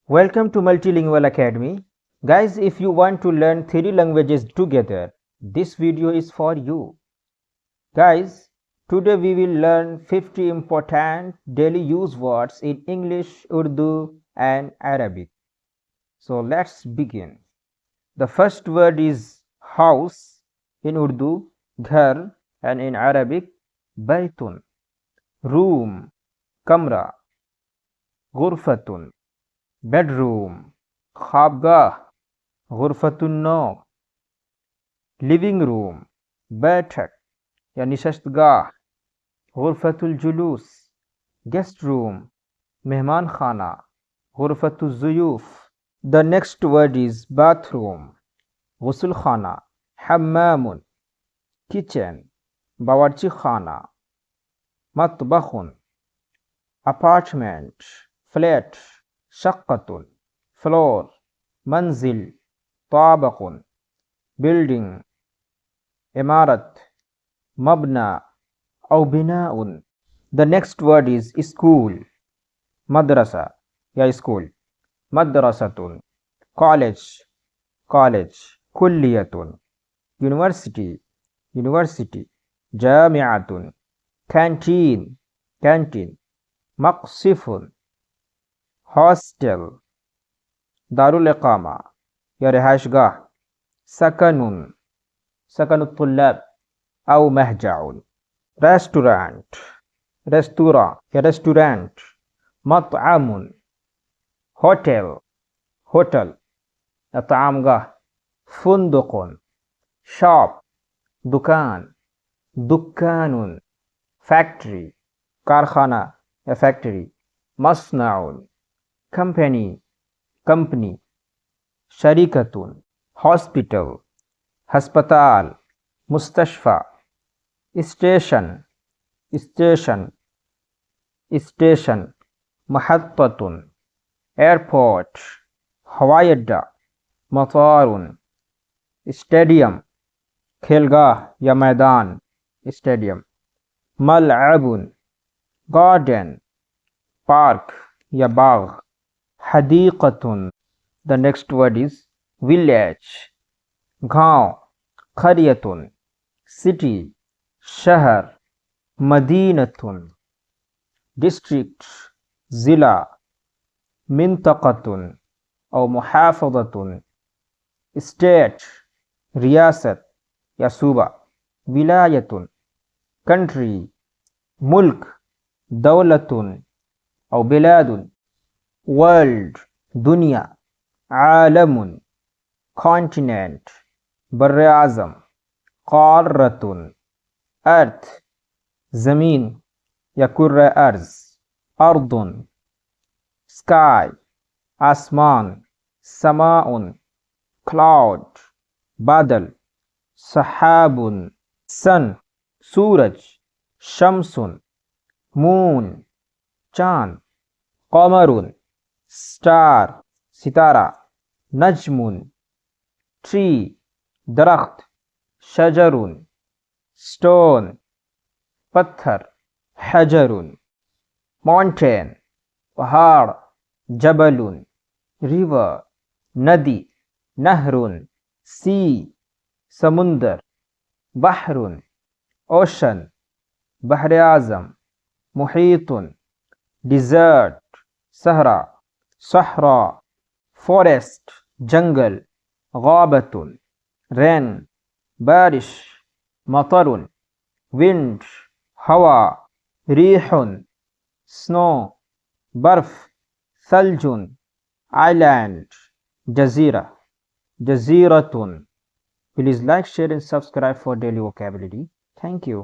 Welcome to Multilingual Academy. Guys, if you want to learn 3 languages together, this video is for you. Guys, today we will learn 50 important daily use words in English, Urdu and Arabic. So let's begin. The first word is house in Urdu, ghar, and in Arabic, baytun. Room, kamra. غرفة bedroom ख्वाबगाह गुरफतुन नौम living room बैठक या निशस्तगाह गुरफतुल जुलूस guest room मेहमान खाना गुरफतुल ज़ुयूफ. The next word is bathroom गुसल खाना हम्मामुन kitchen बावर्ची खाना मतबखुन apartment flat شقة floor منزل طابق building إمارة مبنى أو بناء. The next word is school مدرسة يا school مدرسة college college كلية university university جامعة canteen canteen مقصف hostel दारुल इकामा या रिहाइशगाह सकनुन सकन तुल्लाब أو महजाउन restaurant रेस्तुरां या रेस्टोरेंट मطعम होटल होटल तामगाह फुंदुक शॉप दुकान दुकानुन फैक्ट्री कारखाना या फैक्ट्री मसनाउन company company शरीकतुन हॉस्पिटल हस्पताल मुस्तशफा स्टेशन स्टेशन स्टेशन महत्ततुन एयरपोर्ट हवाई अड्डा मतारुन स्टेडियम खेलगाह या मैदान स्टेडियम मलअबुन गार्डन पार्क या बाग हदीक़तुन. The next word is village गाँव क़रियतुन city शहर मदीनतुन district ज़िला मिंतक़तुन और मुहाफ़ज़तुन state रियासत या सूबा विलायतुन country मुल्क दौलतुन और बिलादुन वर्ल्ड दुनिया आलमुन कॉन्टिनेंट बर्र आज़म क़ारतुन अर्थ ज़मीन या कुर्रा अर्ज़ अर्दुन स्काई आसमान समाउन क्लाउड बादल सहाबुन सन सूरज शम्सुन मून चाँद क़मरुन स्टार सितारा नजमुन ट्री दरख्त शजरुन स्टोन पत्थर हजरुन माउंटेन पहाड़ जबलुन रिवर नदी नहरुन सी समुंदर बहरुन ओशन बहर आज़म मुहीतुन डिज़र्ट सहरा सहरा फॉरेस्ट जंगल गाबतुन रेन बारिश मतरुन विंड हवा रीहुन स्नो बर्फ सल्जुन आइलैंड जजीरा जजीरतुन. Please like, share and subscribe for daily vocabulary. Thank you.